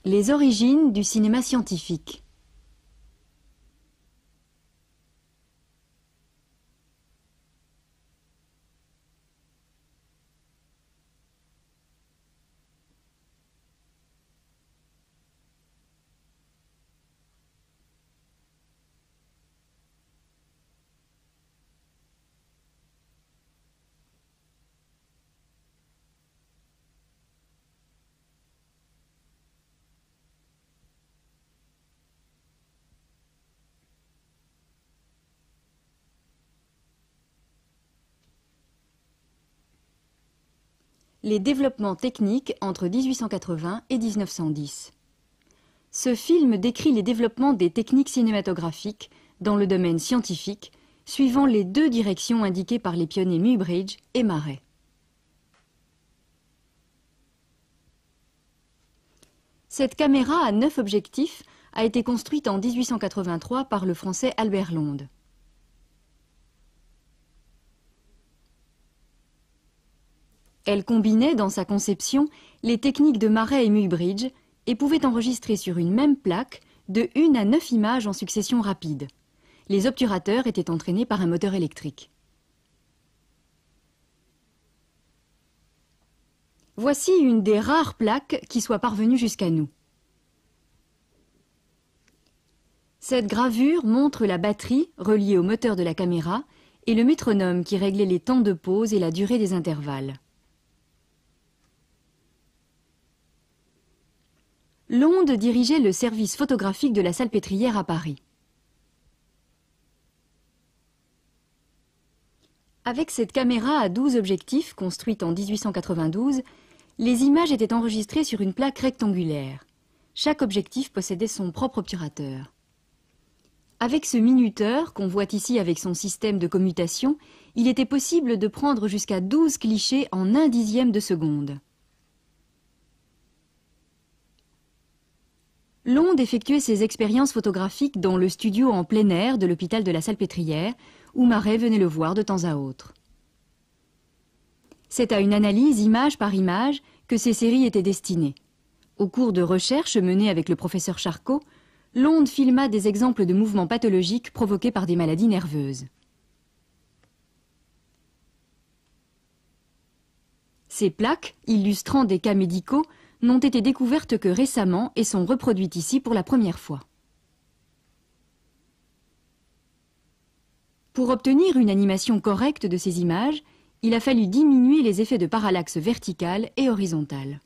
Les origines du cinéma scientifique. Les développements techniques entre 1880 et 1910. Ce film décrit les développements des techniques cinématographiques dans le domaine scientifique, suivant les deux directions indiquées par les pionniers Muybridge et Marey. Cette caméra à 9 objectifs a été construite en 1883 par le Français Albert Londe. Elle combinait dans sa conception les techniques de Marey et Muybridge et pouvait enregistrer sur une même plaque de 1 à 9 images en succession rapide. Les obturateurs étaient entraînés par un moteur électrique. Voici une des rares plaques qui soit parvenue jusqu'à nous. Cette gravure montre la batterie reliée au moteur de la caméra et le métronome qui réglait les temps de pause et la durée des intervalles. Londe dirigeait le service photographique de la Salpêtrière à Paris. Avec cette caméra à 12 objectifs, construite en 1892, les images étaient enregistrées sur une plaque rectangulaire. Chaque objectif possédait son propre obturateur. Avec ce minuteur, qu'on voit ici avec son système de commutation, il était possible de prendre jusqu'à 12 clichés en 1/10 de seconde. Londe effectuait ses expériences photographiques dans le studio en plein air de l'hôpital de la Salpêtrière, où Marey venait le voir de temps à autre. C'est à une analyse image par image que ces séries étaient destinées. Au cours de recherches menées avec le professeur Charcot, Londe filma des exemples de mouvements pathologiques provoqués par des maladies nerveuses. Ces plaques, illustrant des cas médicaux, n'ont été découvertes que récemment et sont reproduites ici pour la première fois. Pour obtenir une animation correcte de ces images, il a fallu diminuer les effets de parallaxe verticale et horizontale.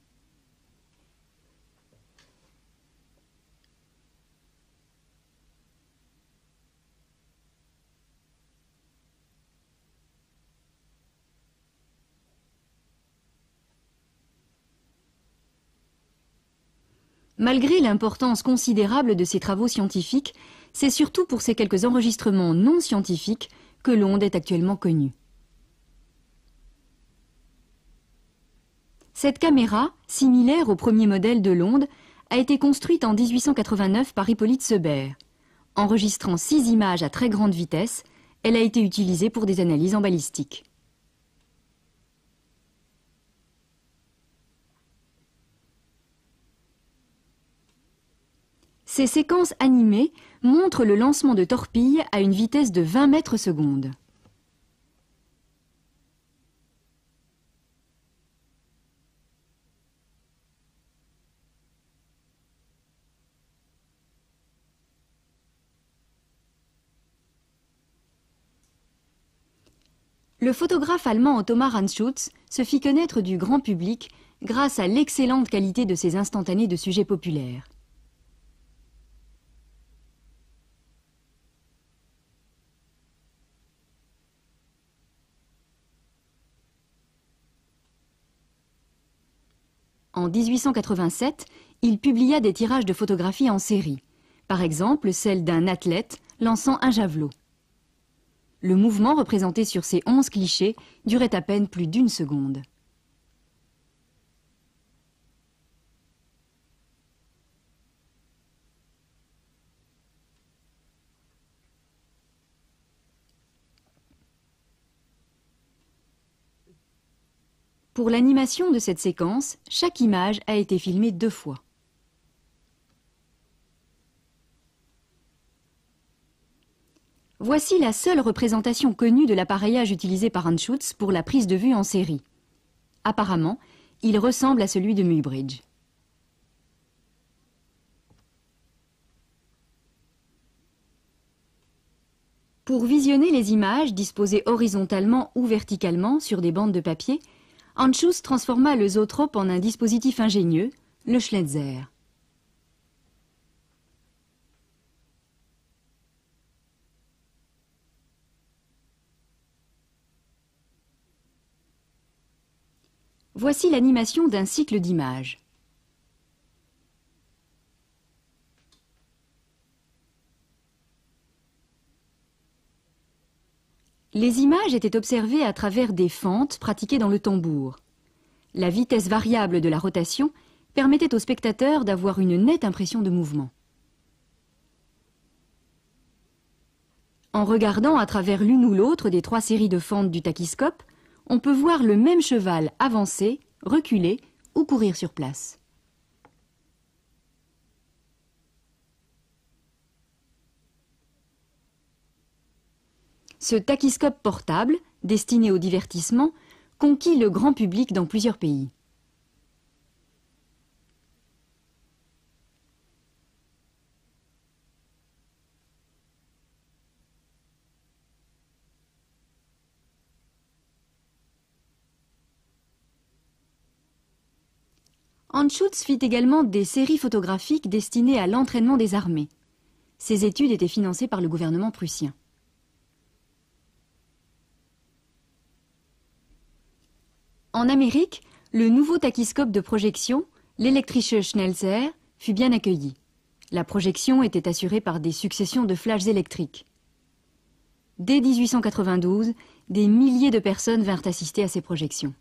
Malgré l'importance considérable de ces travaux scientifiques, c'est surtout pour ces quelques enregistrements non scientifiques que Londe est actuellement connu. Cette caméra, similaire au premier modèle de Londe, a été construite en 1889 par Hippolyte Seubert. Enregistrant 6 images à très grande vitesse, elle a été utilisée pour des analyses en balistique. Ces séquences animées montrent le lancement de torpilles à une vitesse de 20 mètres secondes. Le photographe allemand Thomas Ranschutz se fit connaître du grand public grâce à l'excellente qualité de ses instantanés de sujets populaires. En 1887, il publia des tirages de photographies en série, par exemple celle d'un athlète lançant un javelot. Le mouvement représenté sur ces 11 clichés durait à peine plus d'1 seconde. Pour l'animation de cette séquence, chaque image a été filmée 2 fois. Voici la seule représentation connue de l'appareillage utilisé par Anschutz pour la prise de vue en série. Apparemment, il ressemble à celui de Muybridge. Pour visionner les images disposées horizontalement ou verticalement sur des bandes de papier, Anschutz transforma le zootrope en un dispositif ingénieux, le Schnetzer. Voici l'animation d'un cycle d'images. Les images étaient observées à travers des fentes pratiquées dans le tambour. La vitesse variable de la rotation permettait aux spectateurs d'avoir une nette impression de mouvement. En regardant à travers l'une ou l'autre des 3 séries de fentes du tachyscope, on peut voir le même cheval avancer, reculer ou courir sur place. Ce tachyscope portable, destiné au divertissement, conquit le grand public dans plusieurs pays. Anschutz fit également des séries photographiques destinées à l'entraînement des armées. Ces études étaient financées par le gouvernement prussien. En Amérique, le nouveau tachyscope de projection, l'électrische Schnelzer, fut bien accueilli. La projection était assurée par des successions de flashs électriques. Dès 1892, des milliers de personnes vinrent assister à ces projections.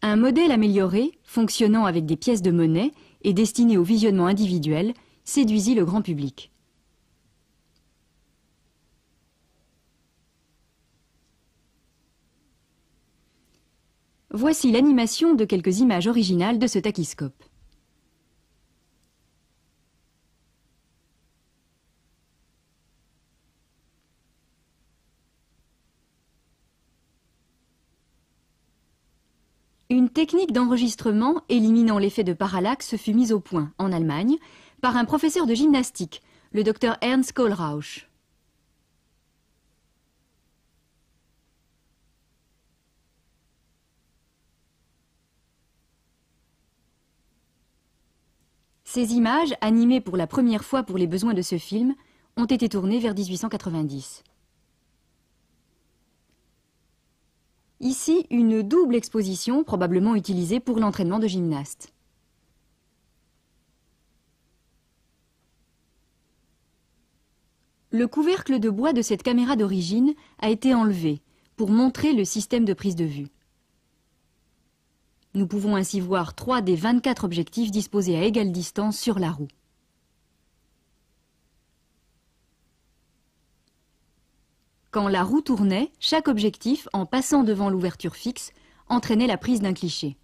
Un modèle amélioré, fonctionnant avec des pièces de monnaie et destiné au visionnement individuel, séduisit le grand public. Voici l'animation de quelques images originales de ce tachyscope. Une technique d'enregistrement éliminant l'effet de parallaxe fut mise au point, en Allemagne, par un professeur de gymnastique, le Dr Ernst Kohlrausch. Ces images, animées pour la première fois pour les besoins de ce film, ont été tournées vers 1890. Ici, une double exposition probablement utilisée pour l'entraînement de gymnastes. Le couvercle de bois de cette caméra d'origine a été enlevé pour montrer le système de prise de vue. Nous pouvons ainsi voir 3 des 24 objectifs disposés à égale distance sur la roue. Quand la roue tournait, chaque objectif, en passant devant l'ouverture fixe, entraînait la prise d'un cliché.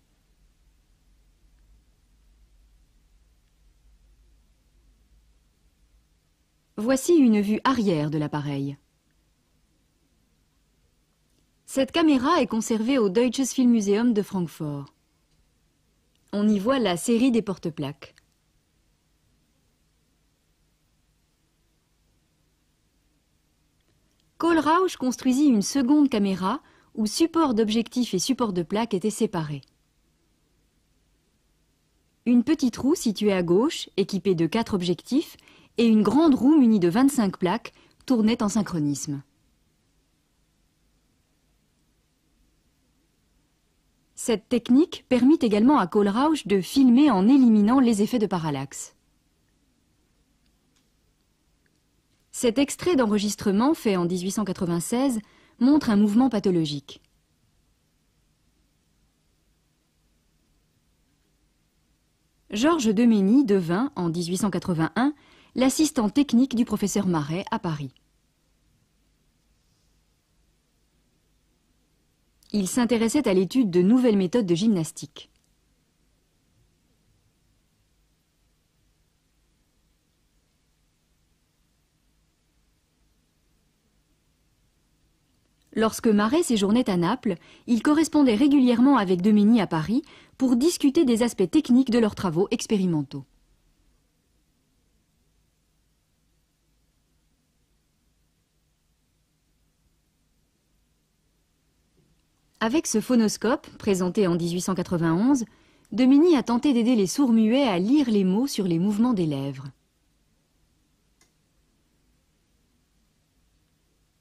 Voici une vue arrière de l'appareil. Cette caméra est conservée au Deutsches Filmmuseum de Francfort. On y voit la série des porte-plaques. Kohlrausch construisit une seconde caméra où support d'objectif et support de plaque étaient séparés. Une petite roue située à gauche, équipée de 4 objectifs, et une grande roue munie de 25 plaques tournaient en synchronisme. Cette technique permit également à Kohlrausch de filmer en éliminant les effets de parallaxe. Cet extrait d'enregistrement fait en 1896 montre un mouvement pathologique. Georges Demény devint, en 1881, l'assistant technique du professeur Marais à Paris. Il s'intéressait à l'étude de nouvelles méthodes de gymnastique. Lorsque Marais séjournait à Naples, il correspondait régulièrement avec Domini à Paris pour discuter des aspects techniques de leurs travaux expérimentaux. Avec ce phonoscope, présenté en 1891, Domini a tenté d'aider les sourds-muets à lire les mots sur les mouvements des lèvres.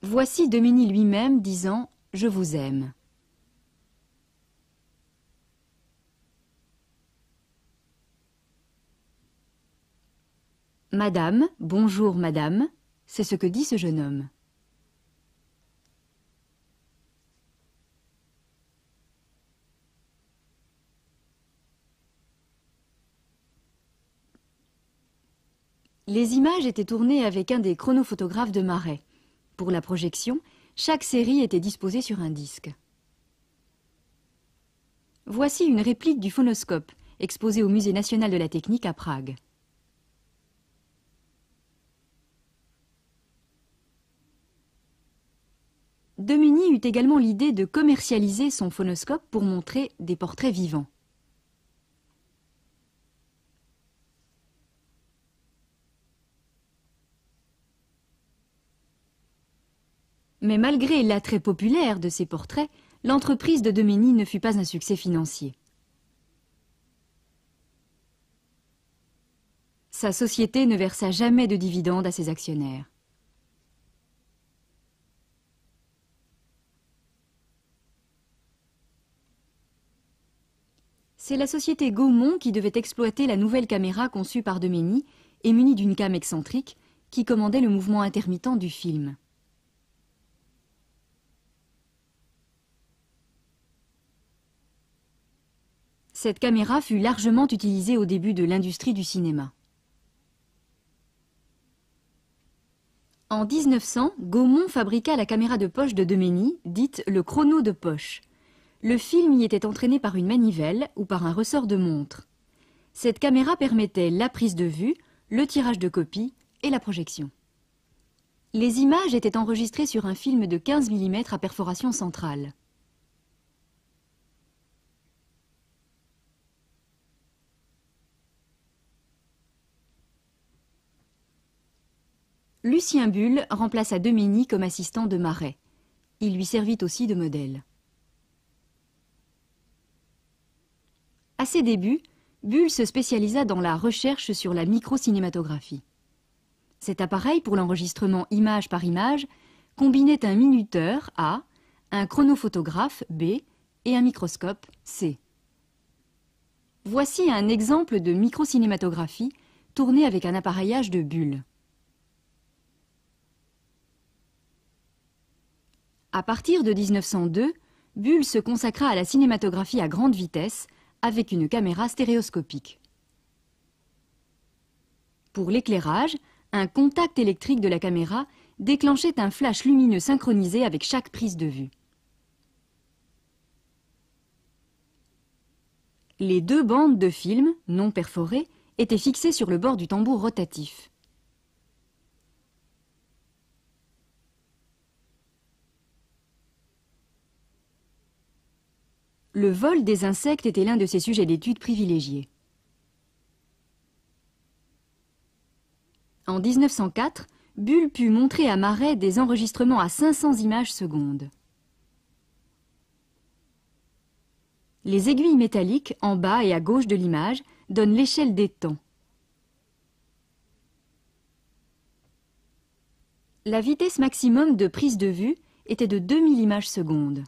Voici Domini lui-même disant « Je vous aime ». Madame, bonjour madame, c'est ce que dit ce jeune homme. Les images étaient tournées avec un des chronophotographes de Marais. Pour la projection, chaque série était disposée sur un disque. Voici une réplique du phonoscope, exposée au Musée national de la technique à Prague. Domini eut également l'idée de commercialiser son phonoscope pour montrer des portraits vivants. Mais malgré l'attrait populaire de ces portraits, l'entreprise de Domini ne fut pas un succès financier. Sa société ne versa jamais de dividendes à ses actionnaires. C'est la société Gaumont qui devait exploiter la nouvelle caméra conçue par Domini et munie d'une came excentrique qui commandait le mouvement intermittent du film. Cette caméra fut largement utilisée au début de l'industrie du cinéma. En 1900, Gaumont fabriqua la caméra de poche de Domini, dite le chrono de poche. Le film y était entraîné par une manivelle ou par un ressort de montre. Cette caméra permettait la prise de vue, le tirage de copies et la projection. Les images étaient enregistrées sur un film de 15 mm à perforation centrale. Lucien Bull remplaça Domini comme assistant de Marais. Il lui servit aussi de modèle. À ses débuts, Bull se spécialisa dans la recherche sur la microcinématographie. Cet appareil pour l'enregistrement image par image combinait un minuteur A, un chronophotographe B et un microscope C. Voici un exemple de microcinématographie tourné avec un appareillage de Bull. À partir de 1902, Bull se consacra à la cinématographie à grande vitesse avec une caméra stéréoscopique. Pour l'éclairage, un contact électrique de la caméra déclenchait un flash lumineux synchronisé avec chaque prise de vue. Les deux bandes de film, non perforées, étaient fixées sur le bord du tambour rotatif. Le vol des insectes était l'un de ses sujets d'étude privilégiés. En 1904, Bull put montrer à Marais des enregistrements à 500 images secondes. Les aiguilles métalliques, en bas et à gauche de l'image, donnent l'échelle des temps. La vitesse maximum de prise de vue était de 2000 images secondes.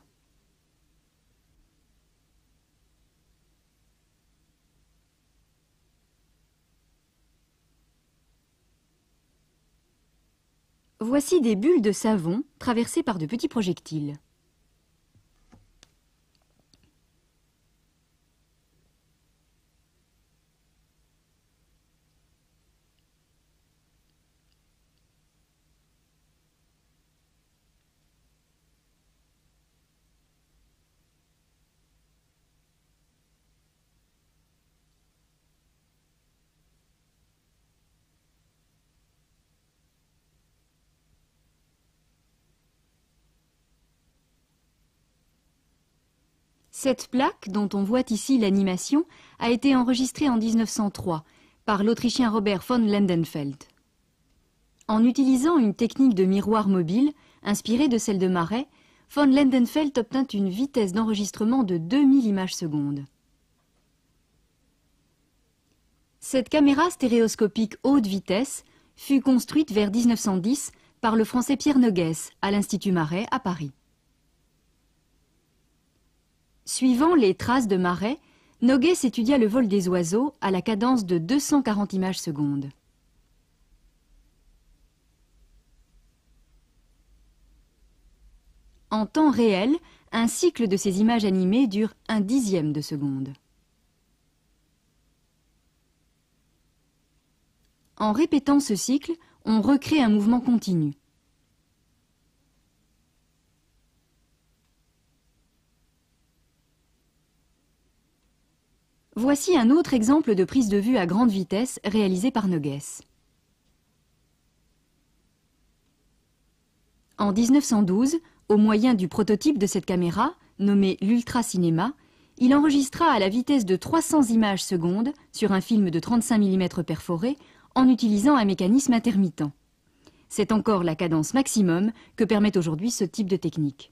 Voici des bulles de savon traversées par de petits projectiles. Cette plaque, dont on voit ici l'animation, a été enregistrée en 1903 par l'Autrichien Robert von Lendenfeld. En utilisant une technique de miroir mobile, inspirée de celle de Marey, von Lendenfeld obtint une vitesse d'enregistrement de 2000 images secondes. Cette caméra stéréoscopique haute vitesse fut construite vers 1910 par le Français Pierre Noguès à l'Institut Marey à Paris. Suivant les traces de Marey, Noguès étudia le vol des oiseaux à la cadence de 240 images secondes. En temps réel, un cycle de ces images animées dure 1/10 de seconde. En répétant ce cycle, on recrée un mouvement continu. Voici un autre exemple de prise de vue à grande vitesse réalisé par Noguès. En 1912, au moyen du prototype de cette caméra, nommé l'Ultra-Cinéma, il enregistra à la vitesse de 300 images secondes sur un film de 35 mm perforé en utilisant un mécanisme intermittent. C'est encore la cadence maximum que permet aujourd'hui ce type de technique.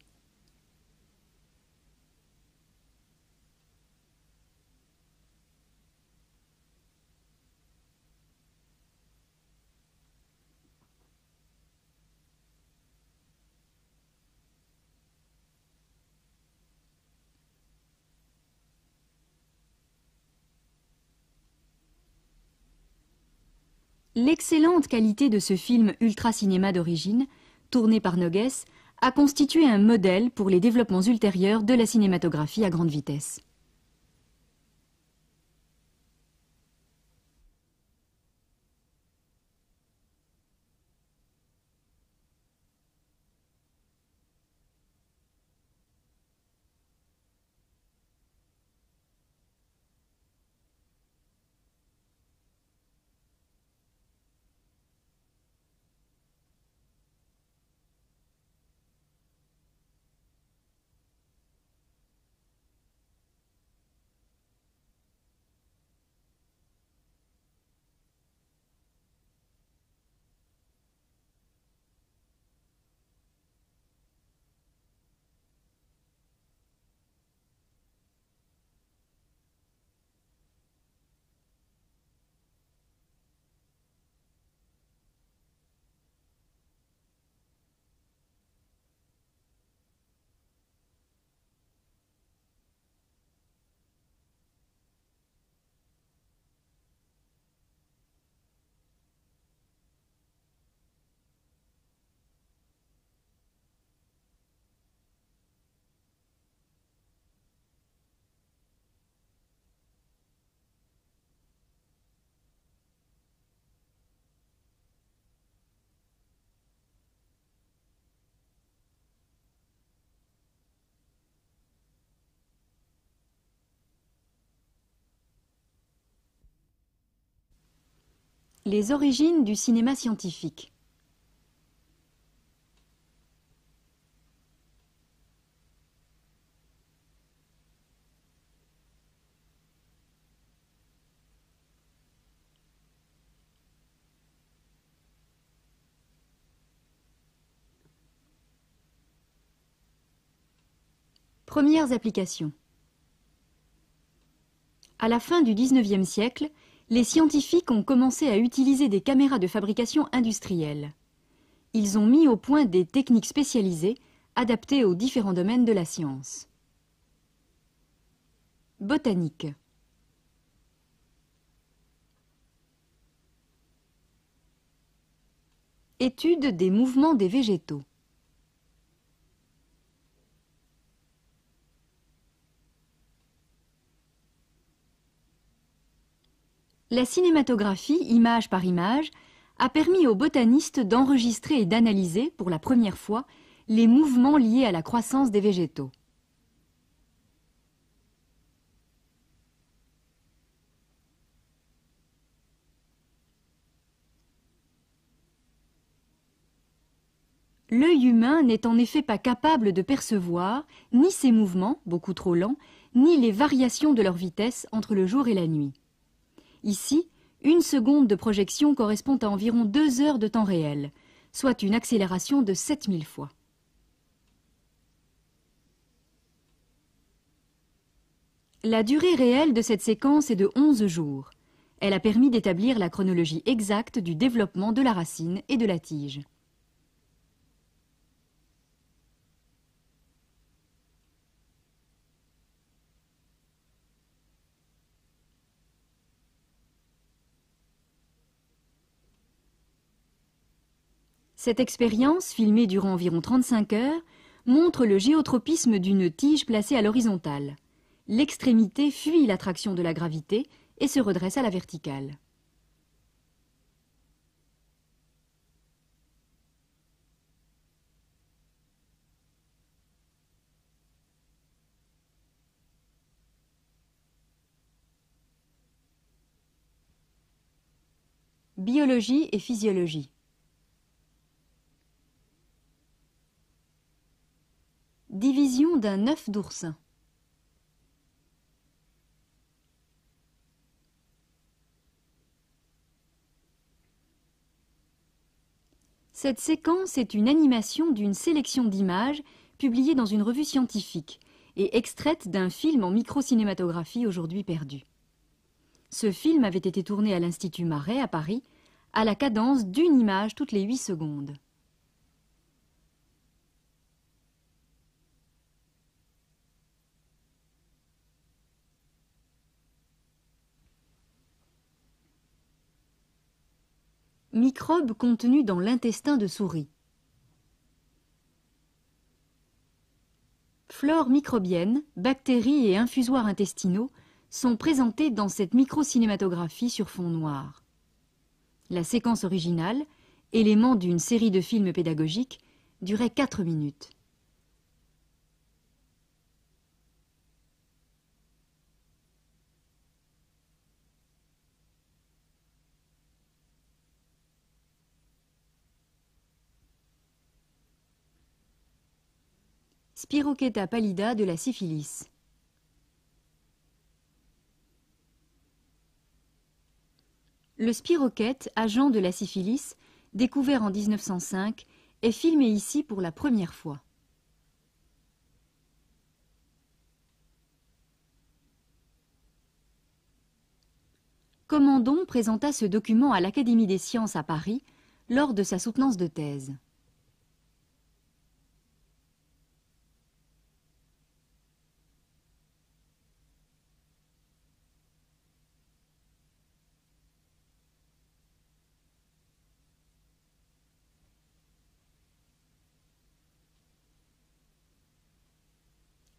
L'excellente qualité de ce film ultra-cinéma d'origine, tourné par Noguès, a constitué un modèle pour les développements ultérieurs de la cinématographie à grande vitesse. Les origines du cinéma scientifique. Premières applications. À la fin du XIXe siècle, les scientifiques ont commencé à utiliser des caméras de fabrication industrielle. Ils ont mis au point des techniques spécialisées adaptées aux différents domaines de la science. Botanique. Étude des mouvements des végétaux. La cinématographie, image par image, a permis aux botanistes d'enregistrer et d'analyser, pour la première fois, les mouvements liés à la croissance des végétaux. L'œil humain n'est en effet pas capable de percevoir ni ces mouvements, beaucoup trop lents, ni les variations de leur vitesse entre le jour et la nuit. Ici, 1 seconde de projection correspond à environ 2 heures de temps réel, soit une accélération de 7000 fois. La durée réelle de cette séquence est de 11 jours. Elle a permis d'établir la chronologie exacte du développement de la racine et de la tige. Cette expérience, filmée durant environ 35 heures, montre le géotropisme d'une tige placée à l'horizontale. L'extrémité fuit l'attraction de la gravité et se redresse à la verticale. Biologie et physiologie. Division d'un œuf d'oursin. Cette séquence est une animation d'une sélection d'images publiée dans une revue scientifique et extraite d'un film en microcinématographie aujourd'hui perdu. Ce film avait été tourné à l'Institut Marais à Paris, à la cadence d'une image toutes les 8 secondes. Microbes contenus dans l'intestin de souris. Flore microbienne, bactéries et infusoires intestinaux sont présentés dans cette microcinématographie sur fond noir. La séquence originale, élément d'une série de films pédagogiques, durait 4 minutes. Spirochaeta pallida de la syphilis. Le spirochète, agent de la syphilis, découvert en 1905, est filmé ici pour la première fois. Commendon présenta ce document à l'Académie des sciences à Paris lors de sa soutenance de thèse.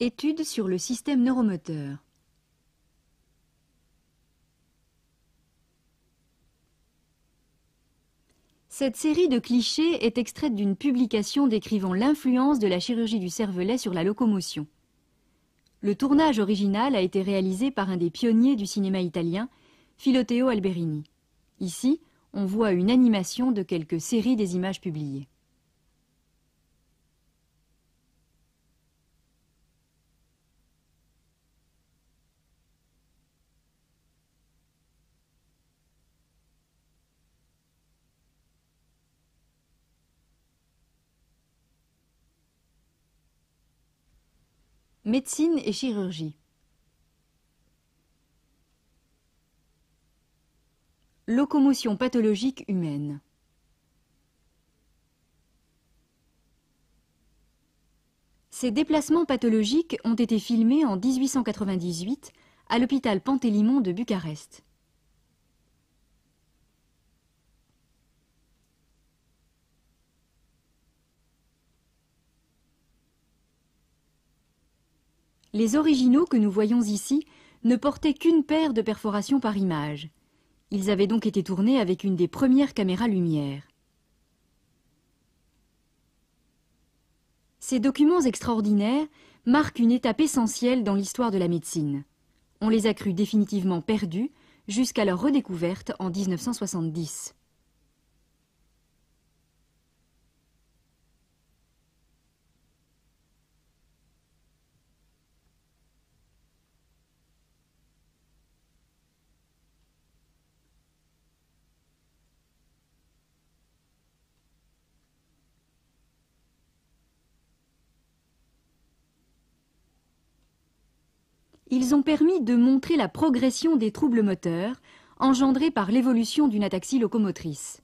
Études sur le système neuromoteur. Cette série de clichés est extraite d'une publication décrivant l'influence de la chirurgie du cervelet sur la locomotion. Le tournage original a été réalisé par un des pionniers du cinéma italien, Filoteo Alberini. Ici, on voit une animation de quelques séries des images publiées. Médecine et chirurgie. Locomotion pathologique humaine. Ces déplacements pathologiques ont été filmés en 1898 à l'hôpital Pantélimon de Bucarest. Les originaux que nous voyons ici ne portaient qu'une paire de perforations par image. Ils avaient donc été tournés avec une des premières caméras lumière. Ces documents extraordinaires marquent une étape essentielle dans l'histoire de la médecine. On les a crus définitivement perdus jusqu'à leur redécouverte en 1970. Ils ont permis de montrer la progression des troubles moteurs engendrés par l'évolution d'une ataxie locomotrice.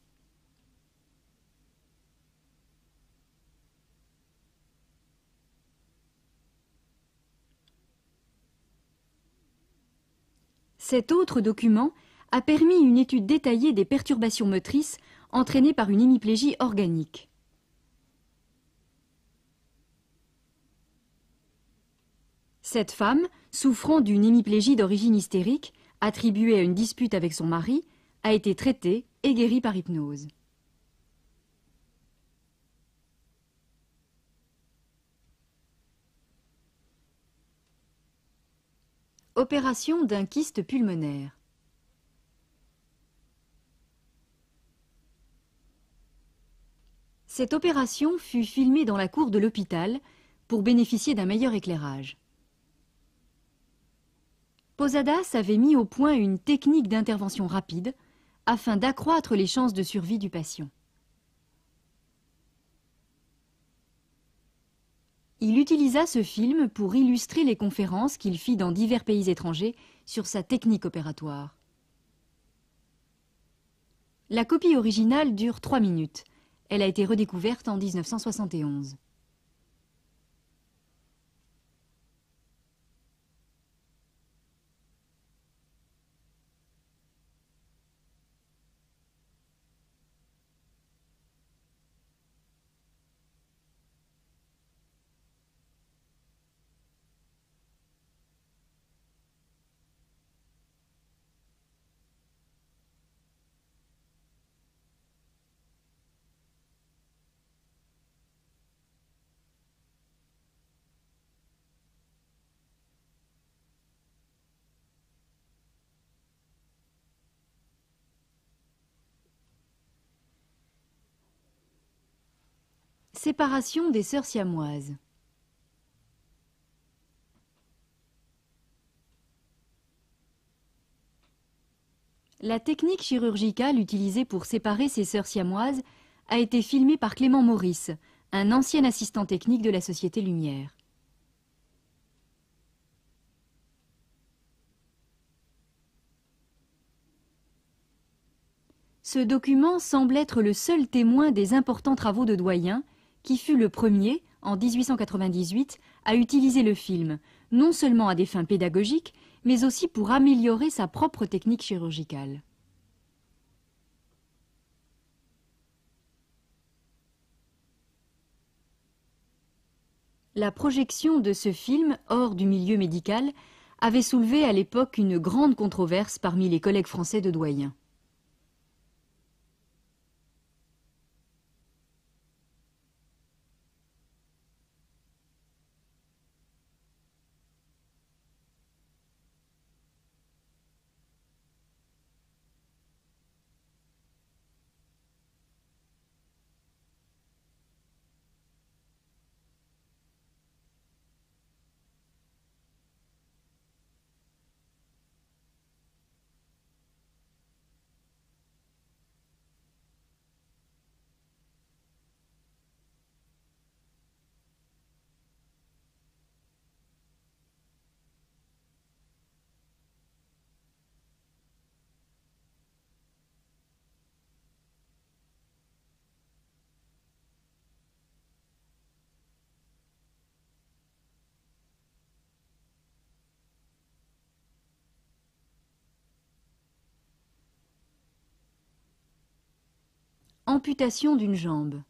Cet autre document a permis une étude détaillée des perturbations motrices entraînées par une hémiplégie organique. Cette femme, souffrant d'une hémiplégie d'origine hystérique, attribuée à une dispute avec son mari, a été traitée et guérie par hypnose. Opération d'un kyste pulmonaire. Cette opération fut filmée dans la cour de l'hôpital pour bénéficier d'un meilleur éclairage. Posadas avait mis au point une technique d'intervention rapide afin d'accroître les chances de survie du patient. Il utilisa ce film pour illustrer les conférences qu'il fit dans divers pays étrangers sur sa technique opératoire. La copie originale dure 3 minutes. Elle a été redécouverte en 1971. Séparation des sœurs siamoises. La technique chirurgicale utilisée pour séparer ces sœurs siamoises a été filmée par Clément Maurice, un ancien assistant technique de la Société Lumière. Ce document semble être le seul témoin des importants travaux de Doyen, qui fut le premier, en 1898, à utiliser le film, non seulement à des fins pédagogiques, mais aussi pour améliorer sa propre technique chirurgicale. La projection de ce film hors du milieu médical avait soulevé à l'époque une grande controverse parmi les collègues français de Doyen. Amputation d'une jambe.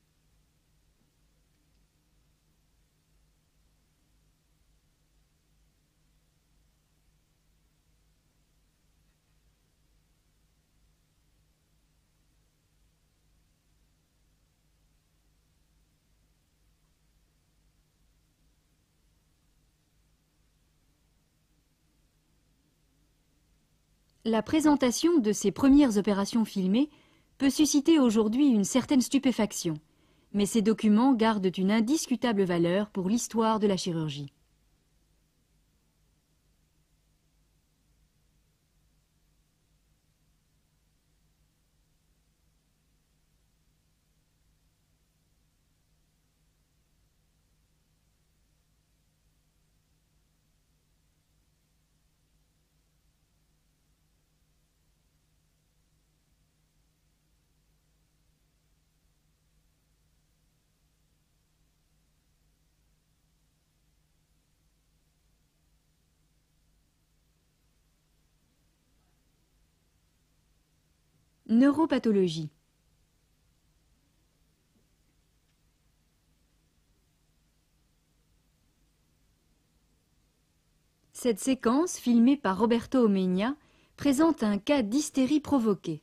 La présentation de ces premières opérations filmées peut susciter aujourd'hui une certaine stupéfaction, mais ces documents gardent une indiscutable valeur pour l'histoire de la chirurgie. Neuropathologie. Cette séquence, filmée par Roberto Omegna, présente un cas d'hystérie provoquée.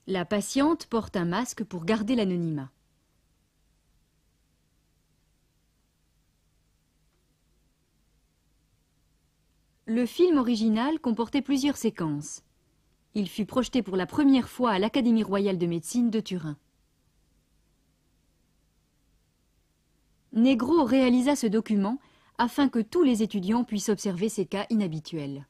La patiente porte un masque pour garder l'anonymat. Le film original comportait plusieurs séquences. Il fut projeté pour la première fois à l'Académie royale de médecine de Turin. Negro réalisa ce document afin que tous les étudiants puissent observer ces cas inhabituels.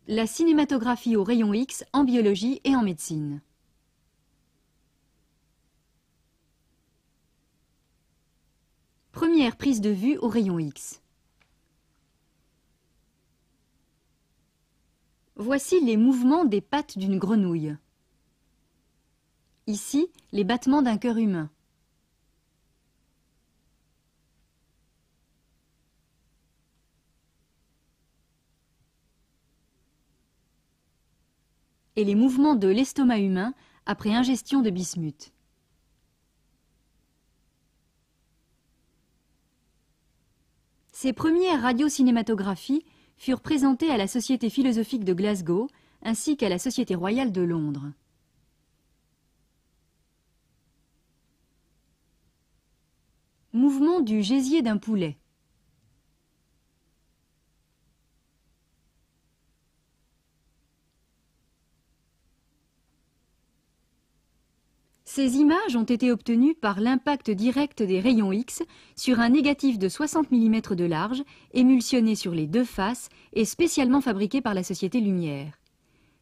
La cinématographie au rayon X en biologie et en médecine. Première prise de vue au rayon X. Voici les mouvements des pattes d'une grenouille. Ici, les battements d'un cœur humain. Et les mouvements de l'estomac humain après ingestion de bismuth. Ces premières radiocinématographies furent présentées à la Société philosophique de Glasgow ainsi qu'à la Société royale de Londres. Mouvement du gésier d'un poulet. Ces images ont été obtenues par l'impact direct des rayons X sur un négatif de 60 mm de large, émulsionné sur les deux faces et spécialement fabriqué par la Société Lumière.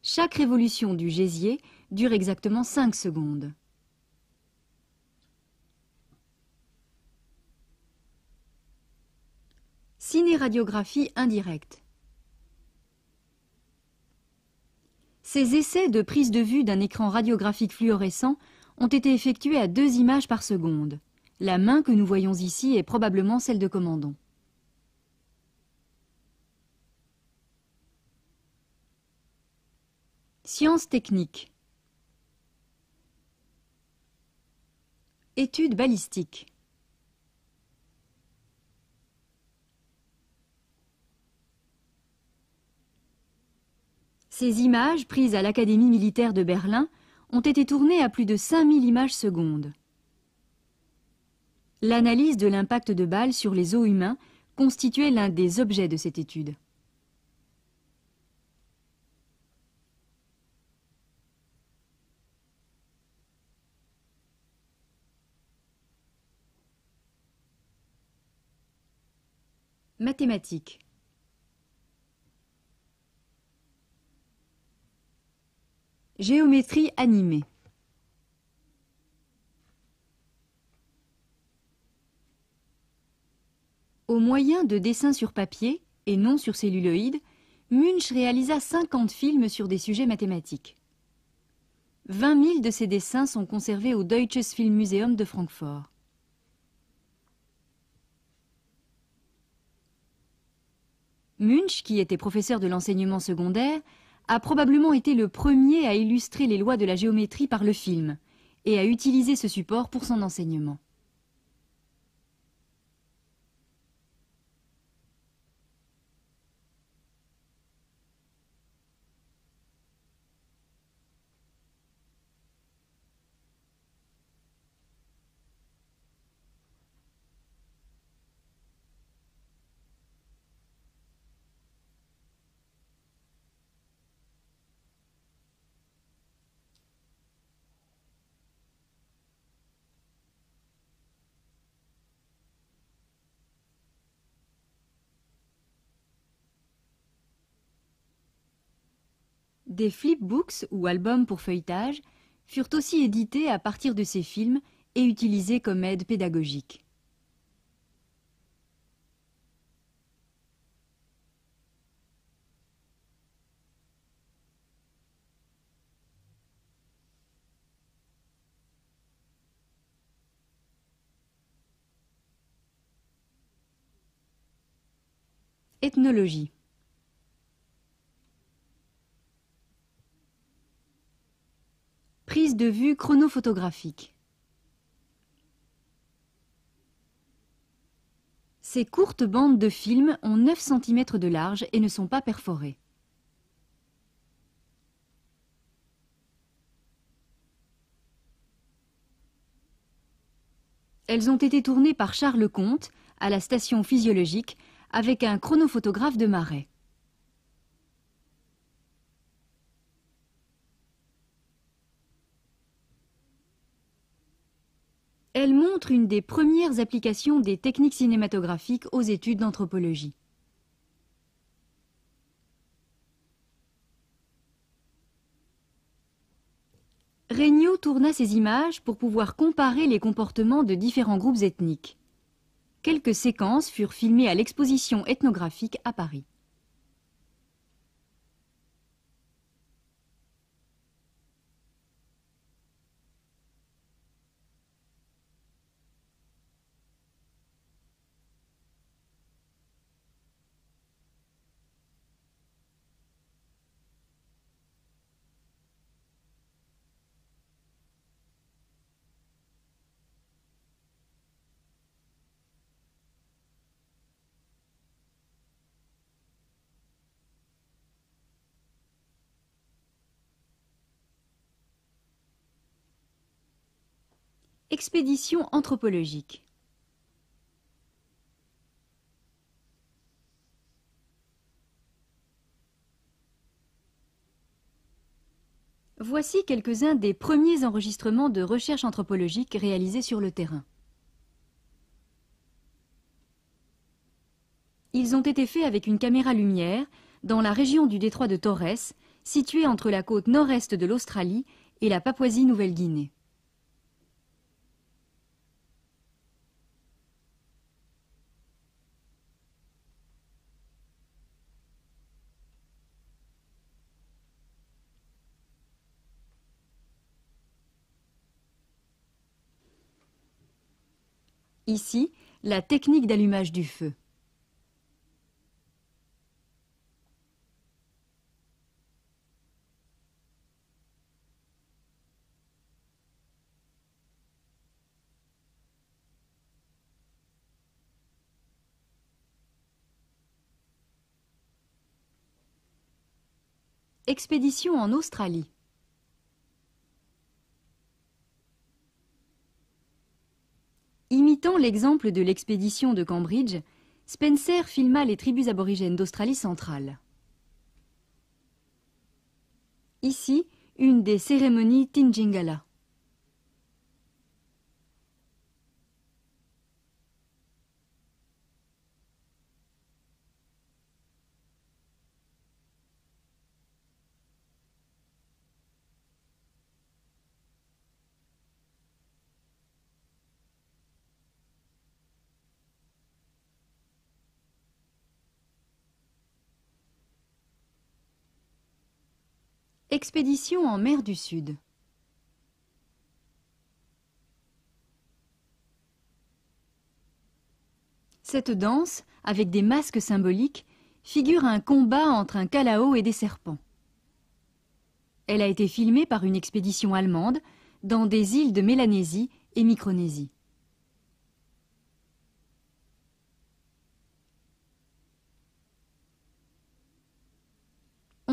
Chaque révolution du gésier dure exactement 5 secondes. Cinéradiographie indirecte. Ces essais de prise de vue d'un écran radiographique fluorescent ont été effectués à 2 images par seconde. La main que nous voyons ici est probablement celle de Commandon. Sciences techniques. Études balistiques. Ces images, prises à l'Académie militaire de Berlin, ont été tournées à plus de 5000 images secondes. L'analyse de l'impact de balles sur les os humains constituait l'un des objets de cette étude. Mathématiques. Géométrie animée. Au moyen de dessins sur papier, et non sur celluloïd, Munch réalisa 50 films sur des sujets mathématiques. 20 000 de ces dessins sont conservés au Deutsches Filmmuseum de Francfort. Munch, qui était professeur de l'enseignement secondaire, a probablement été le premier à illustrer les lois de la géométrie par le film et à utiliser ce support pour son enseignement. Des flipbooks ou albums pour feuilletage furent aussi édités à partir de ces films et utilisés comme aide pédagogique. Ethnologie. Prise de vue chronophotographique. Ces courtes bandes de film ont 9 cm de large et ne sont pas perforées. Elles ont été tournées par Charles Comte à la station physiologique avec un chronophotographe de Marais. Elle montre une des premières applications des techniques cinématographiques aux études d'anthropologie. Regnault tourna ces images pour pouvoir comparer les comportements de différents groupes ethniques. Quelques séquences furent filmées à l'exposition ethnographique à Paris. Expédition anthropologique. Voici quelques-uns des premiers enregistrements de recherche anthropologique réalisés sur le terrain. Ils ont été faits avec une caméra lumière dans la région du détroit de Torres, située entre la côte nord-est de l'Australie et la Papouasie-Nouvelle-Guinée. Ici, la technique d'allumage du feu. Expédition en Australie. Imitant l'exemple de l'expédition de Cambridge, Spencer filma les tribus aborigènes d'Australie centrale. Ici, une des cérémonies Tinjingala. Expédition en mer du Sud. Cette danse, avec des masques symboliques, figure un combat entre un kalao et des serpents. Elle a été filmée par une expédition allemande dans des îles de Mélanésie et Micronésie.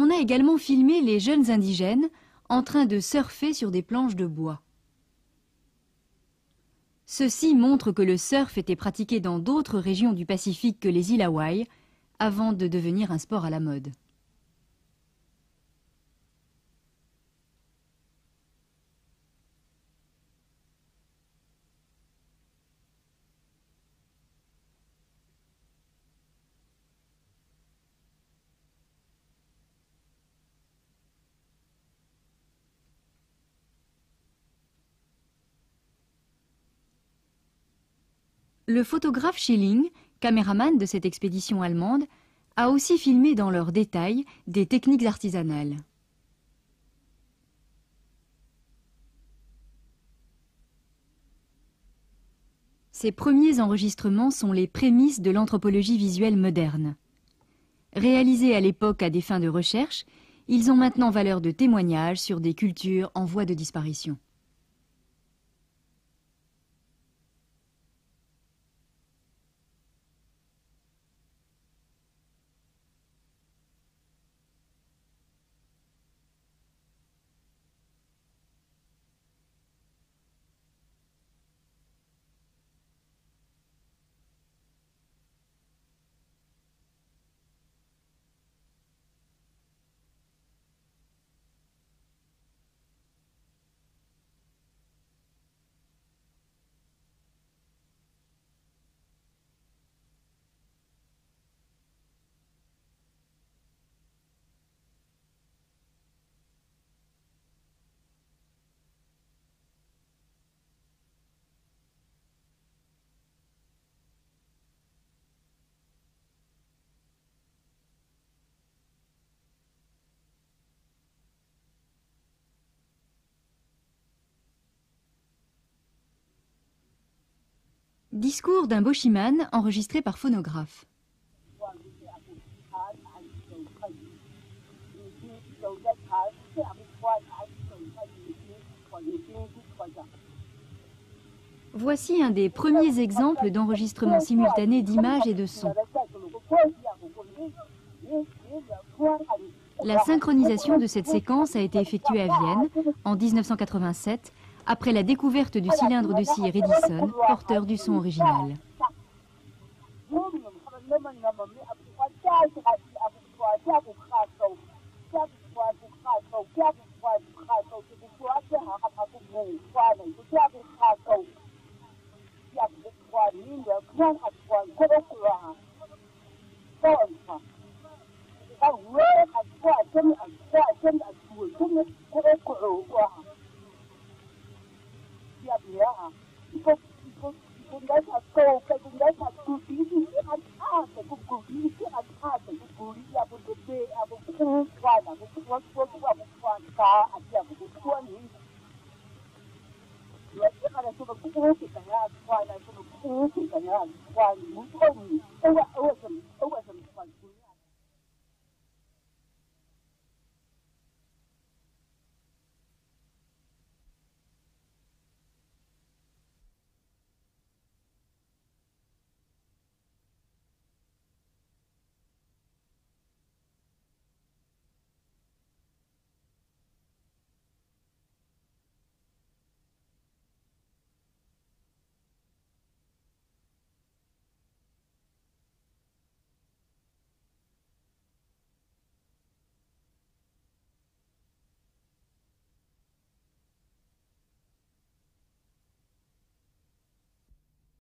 On a également filmé les jeunes indigènes en train de surfer sur des planches de bois. Ceci montre que le surf était pratiqué dans d'autres régions du Pacifique que les îles Hawaï, avant de devenir un sport à la mode. Le photographe Schilling, caméraman de cette expédition allemande, a aussi filmé dans leurs détails des techniques artisanales. Ces premiers enregistrements sont les prémices de l'anthropologie visuelle moderne. Réalisés à l'époque à des fins de recherche, ils ont maintenant valeur de témoignage sur des cultures en voie de disparition. Discours d'un Boshiman enregistré par phonographe. Voici un des premiers exemples d'enregistrement simultané d'images et de sons. La synchronisation de cette séquence a été effectuée à Vienne en 1987 après la découverte du cylindre de cire Edison, porteur du son original.